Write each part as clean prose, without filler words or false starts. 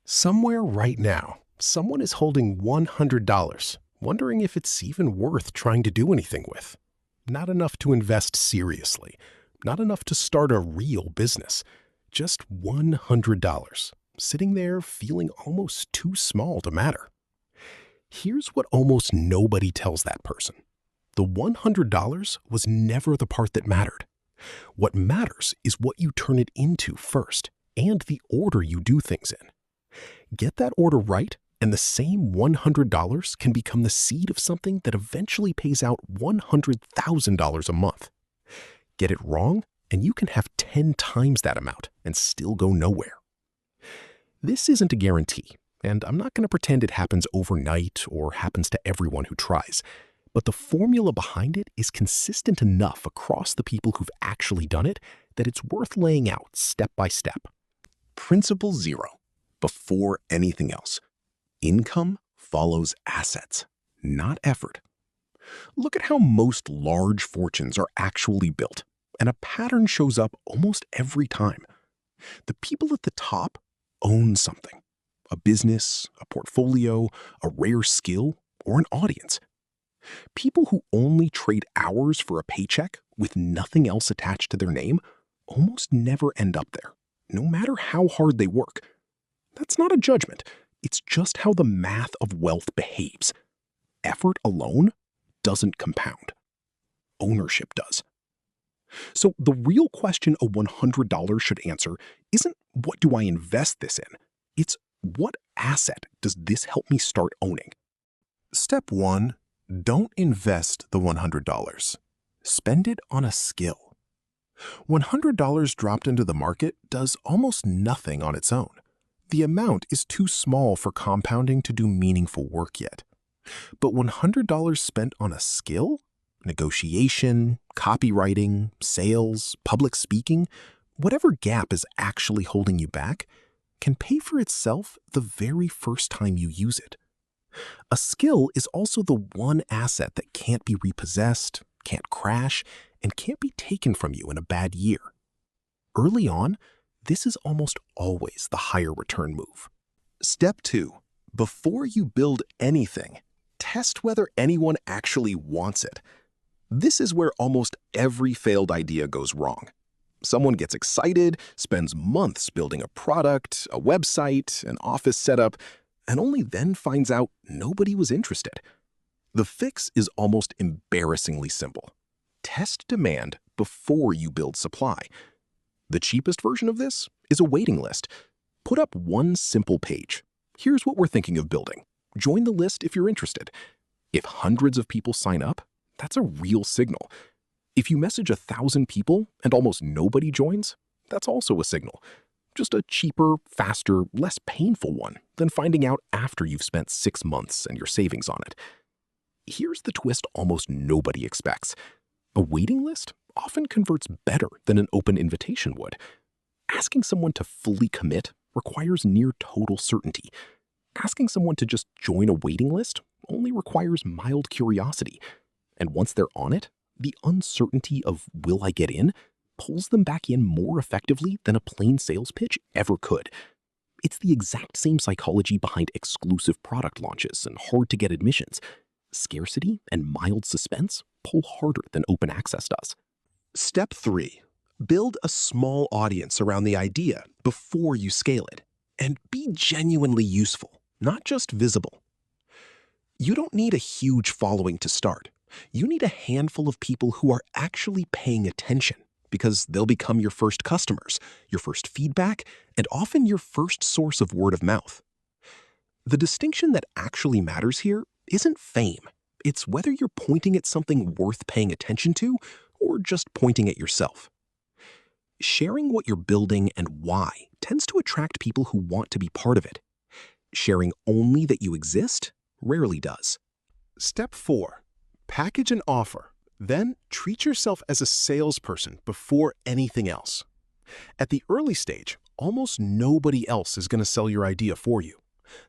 Somewhere right now, someone is holding $100, wondering if it's even worth trying to do anything with. Not enough to invest seriously, not enough to start a real business. Just $100, sitting there feeling almost too small to matter. Here's what almost nobody tells that person. The $100 was never the part that mattered. What matters is what you turn it into first, and the order you do things in. Get that order right, and the same $100 can become the seed of something that eventually pays out $100,000 a month. Get it wrong, and you can have 10 times that amount and still go nowhere. This isn't a guarantee, and I'm not going to pretend it happens overnight or happens to everyone who tries, but the formula behind it is consistent enough across the people who've actually done it that it's worth laying out step by step. Principle 0. Before anything else, income follows assets, not effort. Look at how most large fortunes are actually built, and a pattern shows up almost every time. The people at the top own something: a business, a portfolio, a rare skill, or an audience. People who only trade hours for a paycheck with nothing else attached to their name almost never end up there, no matter how hard they work. That's not a judgment. It's just how the math of wealth behaves. Effort alone doesn't compound. Ownership does. So the real question a $100 should answer isn't what do I invest this in? It's what asset does this help me start owning? Step 1. Don't invest the $100. Spend it on a skill. $100 dropped into the market does almost nothing on its own. The amount is too small for compounding to do meaningful work yet. But $100 spent on a skill, negotiation, copywriting, sales, public speaking, whatever gap is actually holding you back, can pay for itself the very first time you use it. A skill is also the one asset that can't be repossessed, can't crash, and can't be taken from you in a bad year. Early on, this is almost always the higher return move. Step 2. Before you build anything, test whether anyone actually wants it. This is where almost every failed idea goes wrong. Someone gets excited, spends months building a product, a website, an office setup, and only then finds out nobody was interested. The fix is almost embarrassingly simple. Test demand before you build supply. The cheapest version of this is a waiting list. Put up one simple page. Here's what we're thinking of building. Join the list if you're interested. If hundreds of people sign up, that's a real signal. If you message 1,000 people and almost nobody joins, that's also a signal. Just a cheaper, faster, less painful one than finding out after you've spent 6 months and your savings on it. Here's the twist almost nobody expects. A waiting list often converts better than an open invitation would. Asking someone to fully commit requires near total certainty. Asking someone to just join a waiting list only requires mild curiosity. And once they're on it, the uncertainty of will I get in pulls them back in more effectively than a plain sales pitch ever could. It's the exact same psychology behind exclusive product launches and hard-to-get admissions. Scarcity and mild suspense pull harder than open access does. Step 3. Build a small audience around the idea before you scale it. And be genuinely useful, not just visible. You don't need a huge following to start. You need a handful of people who are actually paying attention, because they'll become your first customers, your first feedback, and often your first source of word of mouth. The distinction that actually matters here isn't fame. It's whether you're pointing at something worth paying attention to or just pointing at yourself. Sharing what you're building and why tends to attract people who want to be part of it. Sharing only that you exist rarely does. Step 4. Package an offer. Then treat yourself as a salesperson before anything else. At the early stage, almost nobody else is going to sell your idea for you.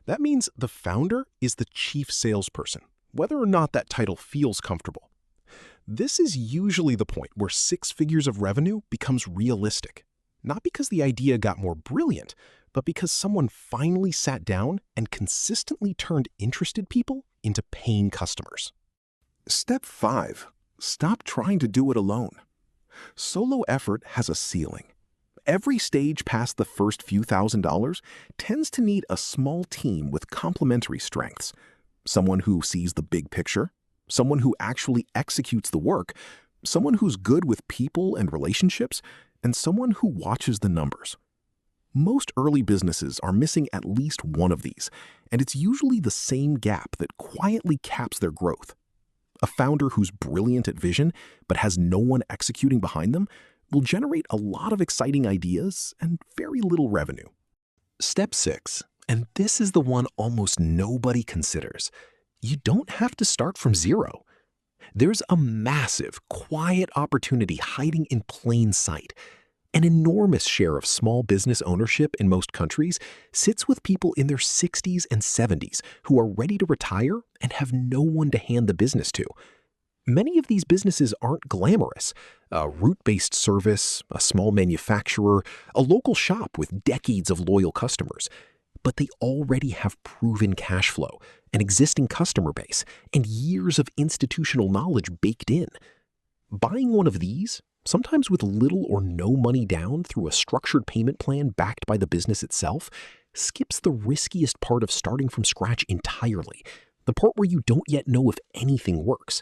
That means the founder is the chief salesperson, whether or not that title feels comfortable. This is usually the point where 6 figures of revenue becomes realistic, not because the idea got more brilliant, but because someone finally sat down and consistently turned interested people into paying customers. Step 5. Stop trying to do it alone. Solo effort has a ceiling. Every stage past the first few $1,000s tends to need a small team with complementary strengths. Someone who sees the big picture, someone who actually executes the work, someone who's good with people and relationships, and someone who watches the numbers. Most early businesses are missing at least one of these, and it's usually the same gap that quietly caps their growth. A founder who's brilliant at vision but has no one executing behind them will generate a lot of exciting ideas and very little revenue. Step 6, and this is the one almost nobody considers. You don't have to start from zero. There's a massive, quiet opportunity hiding in plain sight. An enormous share of small business ownership in most countries sits with people in their 60s and 70s who are ready to retire and have no one to hand the business to. Many of these businesses aren't glamorous. A route-based service, a small manufacturer, a local shop with decades of loyal customers. But they already have proven cash flow, an existing customer base, and years of institutional knowledge baked in. Buying one of these, sometimes with little or no money down through a structured payment plan backed by the business itself, skips the riskiest part of starting from scratch entirely, the part where you don't yet know if anything works.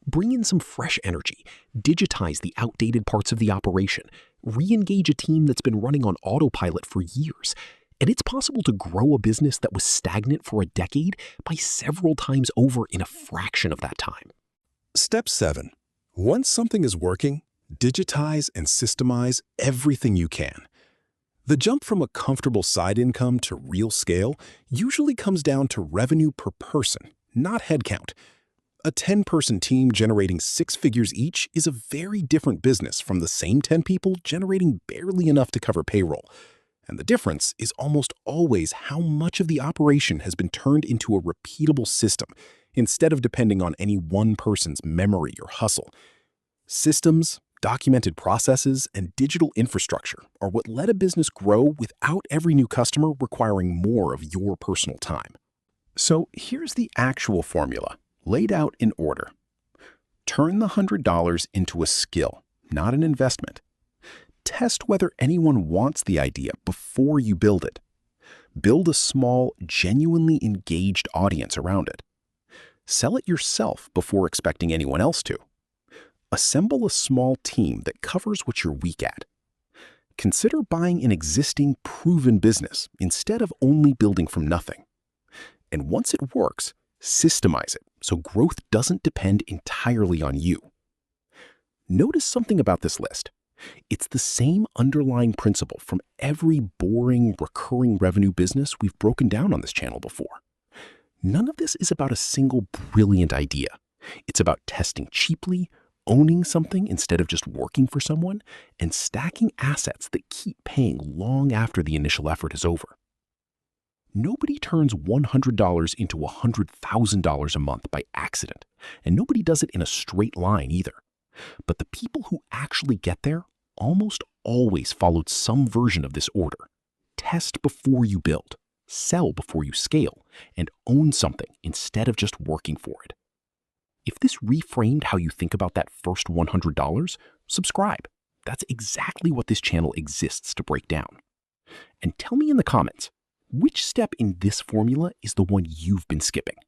Bring in some fresh energy, digitize the outdated parts of the operation, re-engage a team that's been running on autopilot for years, and it's possible to grow a business that was stagnant for a decade by several times over in a fraction of that time. Step 7. Once something is working, digitize and systemize everything you can. The jump from a comfortable side income to real scale usually comes down to revenue per person, not headcount. A 10-person team generating 6 figures each is a very different business from the same 10 people generating barely enough to cover payroll. And the difference is almost always how much of the operation has been turned into a repeatable system instead of depending on any one person's memory or hustle. Systems, documented processes, and digital infrastructure are what let a business grow without every new customer requiring more of your personal time. So here's the actual formula, laid out in order. Turn the $100 into a skill, not an investment. Test whether anyone wants the idea before you build it. Build a small, genuinely engaged audience around it. Sell it yourself before expecting anyone else to. Assemble a small team that covers what you're weak at. Consider buying an existing, proven business instead of only building from nothing. And once it works, systemize it so growth doesn't depend entirely on you. Notice something about this list. It's the same underlying principle from every boring, recurring revenue business we've broken down on this channel before. None of this is about a single brilliant idea. It's about testing cheaply, owning something instead of just working for someone, and stacking assets that keep paying long after the initial effort is over. Nobody turns $100 into $100,000 a month by accident, and nobody does it in a straight line either. But the people who actually get there almost always followed some version of this order. Test before you build, sell before you scale, and own something instead of just working for it. If this reframed how you think about that first $100, subscribe. That's exactly what this channel exists to break down. And tell me in the comments, which step in this formula is the one you've been skipping?